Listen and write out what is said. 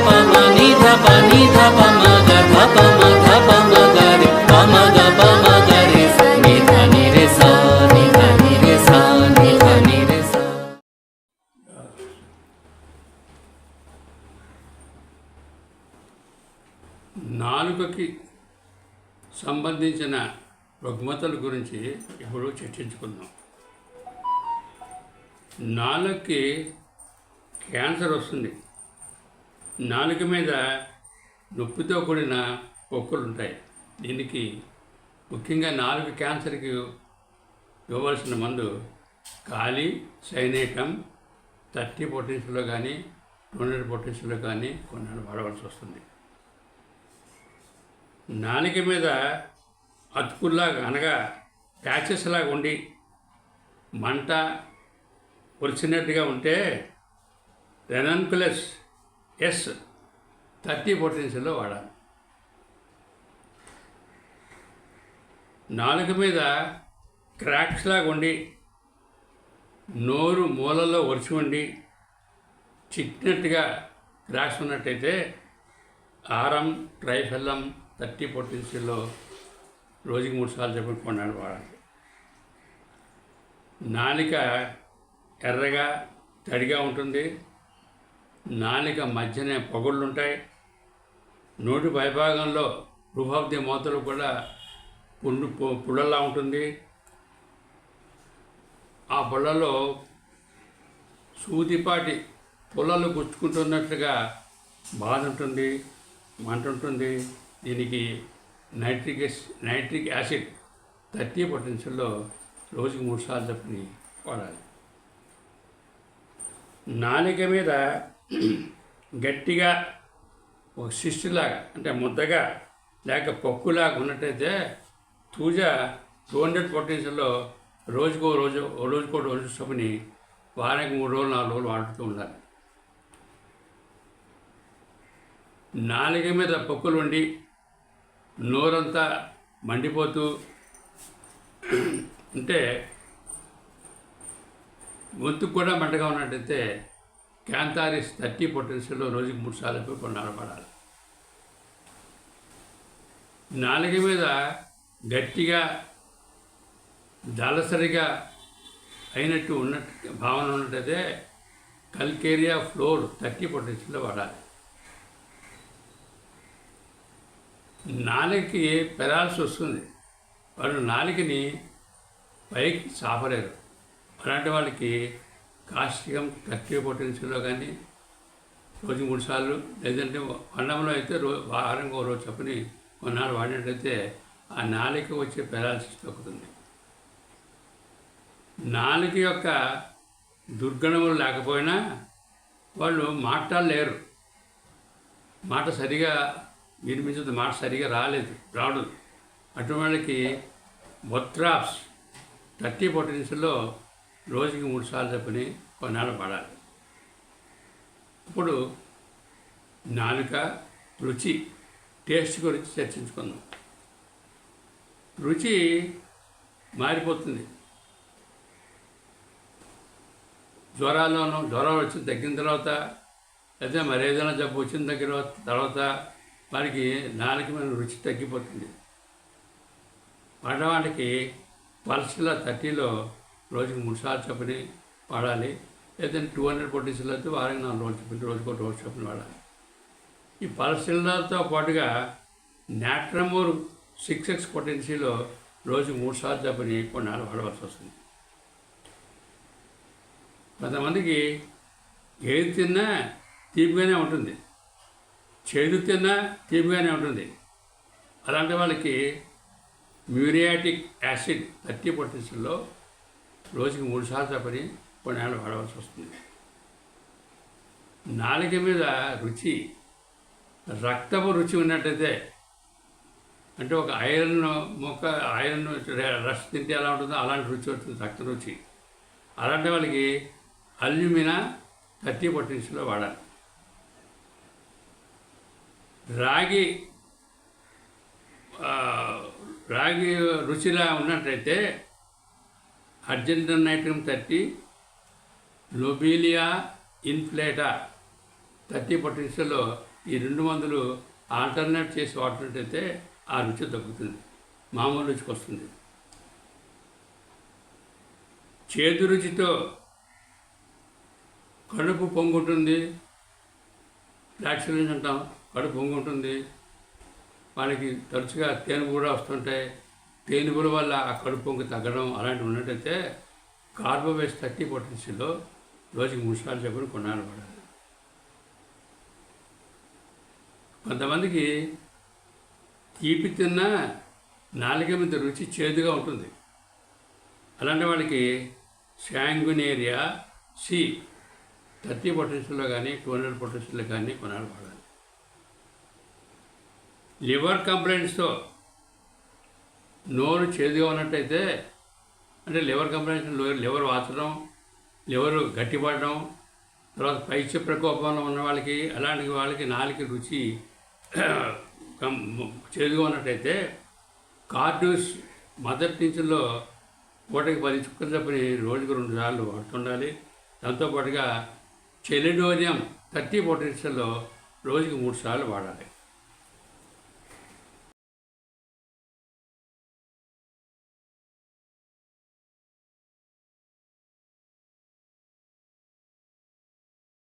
ప మ ని ధ ప మ గ ధ ప మ గ రి ప మ గ రి స ని ధ ని రి స ని ధ ని రి స ని ధ ని రి స. నాలుకకి సంబంధించిన రుగ్మతల గురించి ఇప్పుడు చర్చించుకుందాం. నాలుకకి క్యాన్సర్ వస్తుంది. నాలుక మీద నొప్పితో కూడిన పొక్కులు ఉంటాయి. దీనికి ముఖ్యంగా నాలుక క్యాన్సర్కి ఇవ్వవలసిన మందు కాలి సైనేటం 30 పొటెన్షియల్లో కానీ 200 పొటెన్షియల్లో కానీ కొన్నాళ్ళు వాడవలసి వస్తుంది. నాలుక మీద అతుకుల్లాగా అనగా ప్యాచెస్ లాగా ఉండి మంట ఒరిచినట్టుగా ఉంటే రెనాన్కులస్ ఎస్ 30 పొటెన్షియల్లో వాడాలి. నాలుక మీద క్రాక్స్ లాగా ఉండి నోరు మూలలో ఒరిచి ఉండి చిట్టినట్టుగా క్రాక్స్ ఉన్నట్టయితే ఆరం ట్రైఫెల్లం 30 పొటెన్షియల్లో రోజుకి 3 సార్లు చెప్పి కొన్నాడు వాడాలి. నాలుక ఎర్రగా తడిగా ఉంటుంది. నాలుక మధ్యనే పొగుళ్ళు ఉంటాయి. నోటి పైభాగంలో రూఫ్ ఆఫ్ ది మౌత్లో కూడా పుల్లలా ఉంటుంది. ఆ పుల్లలో సూదిపాటి పుల్లలు గుచ్చుకుంటున్నట్లుగా బాధ ఉంటుంది, మంట ఉంటుంది. దీనికి నైట్రిక్ యాసిడ్ 30 పొటెన్షియల్లో రోజుకి 3 సార్లు చెప్పి వాడాలి. నాలుక మీద గట్టిగా ఒక సిస్టులాగా అంటే ముద్దగా లేక పక్కులాగా ఉన్నట్టయితే తూజ 200 పొటెన్షియల్లో రోజుకో రోజు చొప్పుని వారానికి 3 రోజులు 4 రోజులు వాడుతూ ఉండాలి. నాలుక మీద పొక్కులు ఉండి నోరంతా మండిపోతూ అంటే గొంతుకు కూడా మంటగా ఉన్నట్టయితే క్యాంతారిస్ 30 పొటెన్షియల్లో రోజుకి 3 సార్లు కొన్నాళ్ళు పడాలి. నాలుక మీద గట్టిగా దళసరిగా అయినట్టు ఉన్నట్టు భావన ఉన్నట్టయితే కల్కేరియా ఫ్లోర్ 30 పొటెన్షియల్లో వాడాలి. నాలుకకి పెరాల్సి వస్తుంది. వాళ్ళు నాలుకని పైకి చాపలేరు. అలాంటి వాళ్ళకి కాస్టికం 30 పొటెన్షియల్లో కానీ రోజుకి 3 సార్లు లేదంటే అన్నంలో అయితే వారంగా రోజు చొప్పుని కొన్నాళ్ళు వాడినట్లయితే ఆ నాలుక వచ్చే పెరాలసిస్ తగ్గుతుంది. నాలుక యొక్క దుర్గణములు లేకపోయినా వాళ్ళు మాట్లాడలేరు. మాట సరిగా వినిపించదు, మాట సరిగా రాడు. అటువంటి వాళ్ళకి బొత్రాప్స్ 30 పొటెన్షియల్లో రోజుకి 3 సార్లు చెప్పని కొన్నాళ్ళు పడాలి. ఇప్పుడు నాలుక రుచి టేస్ట్ గురించి చర్చించుకుందాం. రుచి మారిపోతుంది. జ్వరం వచ్చి తగ్గిన తర్వాత లేదా మరేదైనా జబ్బు వచ్చిన తర్వాత వారికి నాలుక మీద రుచి తగ్గిపోతుంది. వాడవాడికి పల్స్లో 30లో రోజుకి 3 సార్లు చొప్పుని వాడాలి. లేదంటే 200 పొటెన్షియల్ అయితే వారానికి 4 రోజులు చొప్పుని రోజుకో రోజు చొప్పున వాడాలి. ఈ పల్సిల్లర్తో పాటుగా నాట్రమోర్ 6x పొటెన్షియల్లో రోజుకి 3 సార్లు చొప్పుని కొన్నాళ్ళు వాడవలసి వస్తుంది. కొంతమందికి ఏది తిన్నా తీపిగానే ఉంటుంది, చేదు తిన్నా తీపిగానే ఉంటుంది. అలాంటి వాళ్ళకి మ్యూరియాటిక్ యాసిడ్ 30 పొటెన్షియల్లో రోజుకి 3 సార్లు చొప్పుని కొన్నాళ్ళు వాడవలసి వస్తుంది. నాలుక మీద రుచి రక్తపు రుచి ఉన్నట్టయితే అంటే ఒక ఐరన్ రష్ తింటే ఎలా ఉంటుందో అలాంటి రుచి వస్తుంది, రక్త రుచి. అలాంటి వాళ్ళకి అల్యూమినా 30 పొటెన్షియల్లో వాడాలి. రాగి రుచిలా ఉన్నట్టయితే అర్జెంటన్ నైట్రియం 30, లోబీలియా ఇన్ఫ్లేటా 30 పొటెన్షియల్లో ఈ 2 మందులు ఆల్టర్నేట్ చేసి వాడినట్టయితే ఆ రుచి తగ్గుతుంది, మామూలు రుచికి వస్తుంది. చేదు రుచితో కడుపు పొంగుంటుంది, ఫ్లాక్సిడెంట్ అంటాం, కడుపు పొంగుంటుంది. వాళ్ళకి తరచుగా తేనుగు కూడా వస్తుంటాయి. తేనుగుల వల్ల ఆ కడుపు పొంగు తగ్గడం అలాంటివి ఉన్నట్టయితే కార్బోవేస్ 30 పొటెన్షియల్లో రోజుకి 3 సార్లు చెప్పిన కొన్నాళ్ళు పడాలి. కొంతమందికి తీపి తిన్నా నాలుక మీద రుచి చేదుగా ఉంటుంది. అలాంటి వాళ్ళకి శాంగునేరియా సి 30 పొటెన్షియల్లో కానీ 200 పొటెన్షియల్లో కానీ కొనాలి వాడాలి. లివర్ కంప్లైంట్స్తో నోరు చేదుగా ఉన్నట్టయితే, అంటే లివర్ కంప్లైంట్స్ లివర్ వాచడం, లివర్ గట్టిపడడం, తర్వాత పైత్య ప్రకోపంలో ఉన్న వాళ్ళకి, అలాంటి వాళ్ళకి నాలుక రుచి చేదుగా ఉన్నట్టయితే కార్డ్యూస్ మొదటి నుంచిలో పూటకి 10 చుక్కలు చప్పుని రోజుకు 2 సార్లు వాడుతుండాలి. దాంతోపాటుగా చెలిడోనియం 30 పొటెన్షియల్లో రోజుకి 3 సార్లు వాడాలి.